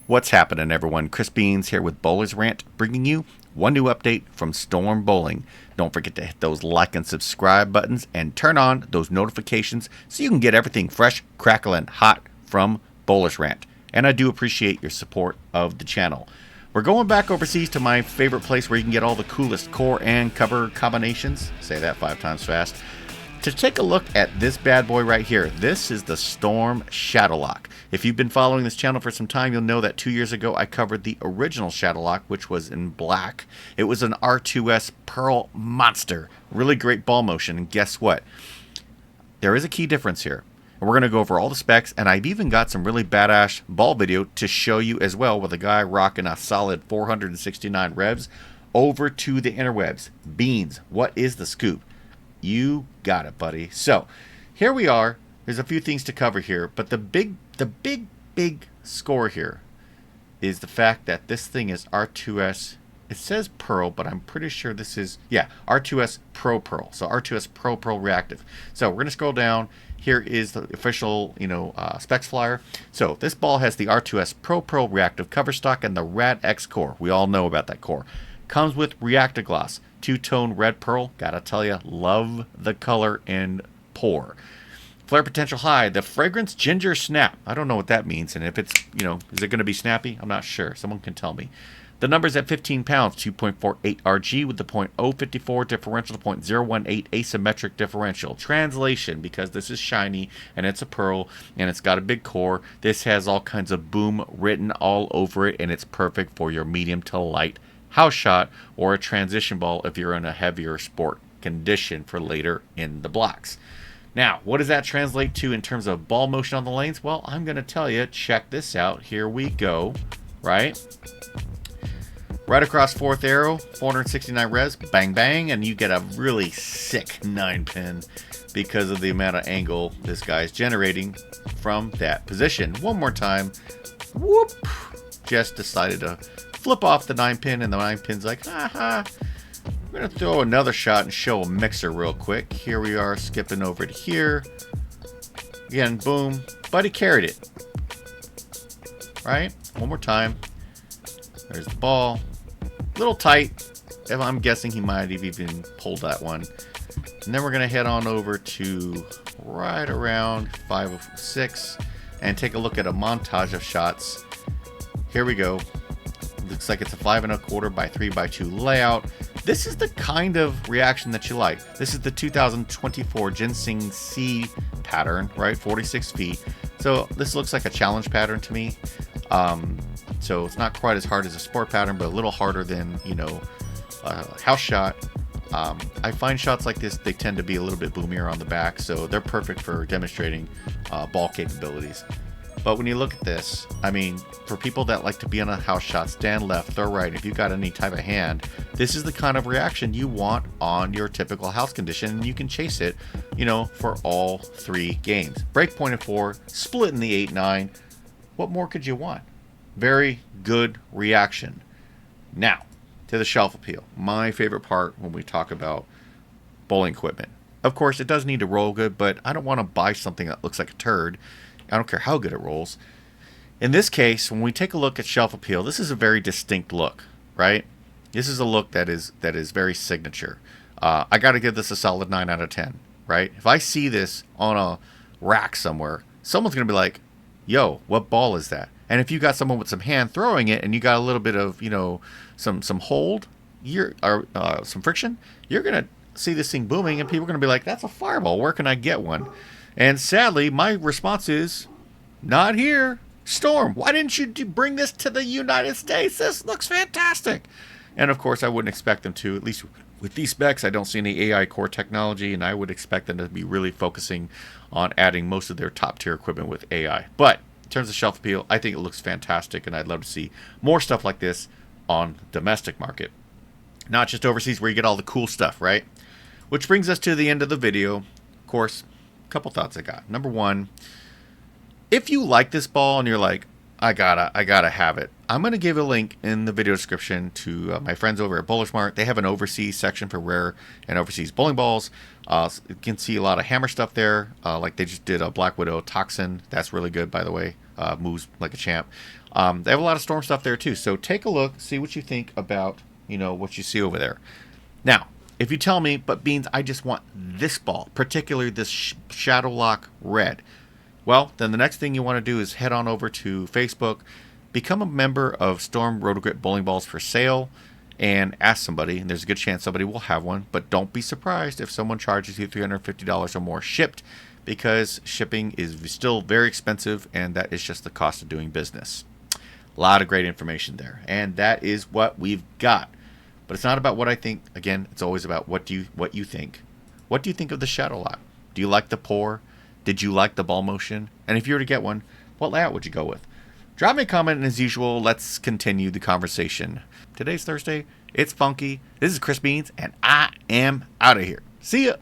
What's happening, everyone? Chris Beans here with Bowler's Rant, bringing you one new update from Storm Bowling. Don't forget to hit those like and subscribe buttons and turn on those notifications so you can get everything fresh, crackling, hot from Bowler's Rant. And I do appreciate your support of the channel. We're going back overseas to my favorite place where you can get all the coolest core and cover combinations. Say that 5 times fast. To take a look at this bad boy right here. This is the Storm Shadowlock. If you've been following this channel for some time, you'll know that 2 years ago I covered the original Shadowlock, which was in black. It was an R2S Pearl monster. Really great ball motion, and guess what? There is a key difference here. And we're going to go over all the specs, and I've even got some really badass ball video to show you as well, with a guy rocking a solid 469 revs over to the interwebs. Beans, what is the scoop? You got it, buddy. So here we are. There's a few things to cover here, but the big score here is the fact that this thing is R2S. It says Pearl, but I'm pretty sure this is, yeah, R2S Pro Pearl. So R2S Pro Pearl Reactive. So we're going to scroll down. Here is the official, specs flyer. So this ball has the R2S Pro Pearl Reactive cover stock and the Radx core. We all know about that core. Comes with Reactive Gloss, two-tone red pearl. Gotta tell you, love the color and pour. Flare potential high. The fragrance ginger snap. I don't know what that means, and if it's, is it going to be snappy? I'm not sure. Someone can tell me. The number's at 15 pounds, 2.48 RG with the .054 differential to .018 asymmetric differential. Translation, because this is shiny and it's a pearl and it's got a big core, this has all kinds of boom written all over it, and it's perfect for your medium to light house shot or a transition ball if you're in a heavier sport condition for later in the blocks. Now, what does that translate to in terms of ball motion on the lanes? Well, I'm going to tell you. Check this out. Here we go. Right across fourth arrow, 469 revs, bang, bang, and you get a really sick 9-pin because of the amount of angle this guy's generating from that position. One more time. Whoop. Just decided to flip off the 9-pin, and the 9-pin's like, haha. We're going to throw another shot and show a mixer real quick. Here we are, skipping over to here. Again, boom. Buddy carried it. Right? One more time. There's the ball. A little tight. I'm guessing he might have even pulled that one. And then we're going to head on over to right around 506 and take a look at a montage of shots. Here we go. Looks like it's a 5 1/4 by 3 by 2 layout. This is the kind of reaction that you like. This is the 2024 Ginseng C pattern, right? 46 feet. So this looks like a challenge pattern to me. So it's not quite as hard as a sport pattern, but a little harder than, house shot. I find shots like this, they tend to be a little bit boomier on the back, so they're perfect for demonstrating ball capabilities. But when you look at this, I mean, for people that like to be on a house shot, stand left, throw right, if you've got any type of hand, this is the kind of reaction you want on your typical house condition, and you can chase it, for all 3 games. Breakpoint at 4, split in the 8-9. What more could you want? Very good reaction. Now, to the shelf appeal. My favorite part when we talk about bowling equipment. Of course, it does need to roll good, but I don't want to buy something that looks like a turd. I don't care how good it rolls. In this case, when we take a look at shelf appeal, this is a very distinct look, right? This is a look that is very signature. I got to give this a solid 9 out of 10, right? If I see this on a rack somewhere, someone's going to be like, yo, what ball is that? And if you got someone with some hand throwing it and you got a little bit of, some hold, some friction, you're going to see this thing booming, and people are going to be like, that's a fireball. Where can I get one? And sadly, my response is, not here. Storm, why didn't you bring this to the United States? This looks fantastic. And of course, I wouldn't expect them to. At least with these specs, I don't see any AI core technology, and I would expect them to be really focusing on adding most of their top tier equipment with AI. But in terms of shelf appeal, I think it looks fantastic, and I'd love to see more stuff like this on domestic market. Not just overseas where you get all the cool stuff, right? Which brings us to the end of the video. Of course, couple thoughts I got. Number one, if you like this ball and you're like, I gotta have it, I'm gonna give a link in the video description to my friends over at Bowler Smart. They have an overseas section for rare and overseas bowling balls. You can see a lot of hammer stuff there. Like they just did a Black Widow Toxin. That's really good, by the way. moves like a champ. They have a lot of Storm stuff there too. So take a look, see what you think about, what you see over there. Now, if you tell me, but Beans, I just want this ball, particularly this Shadowlock Red. Well, then the next thing you want to do is head on over to Facebook, become a member of Storm Rotogrit Bowling Balls for Sale, and ask somebody, and there's a good chance somebody will have one, but don't be surprised if someone charges you $350 or more shipped, because shipping is still very expensive, and that is just the cost of doing business. A lot of great information there, and that is what we've got. But it's not about what I think. Again, it's always about what you think. What do you think of the Shadowlock? Do you like the pour? Did you like the ball motion? And if you were to get one, what layout would you go with? Drop me a comment, and as usual, let's continue the conversation. Today's Thursday. It's funky. This is Chris Beans, and I am out of here. See ya.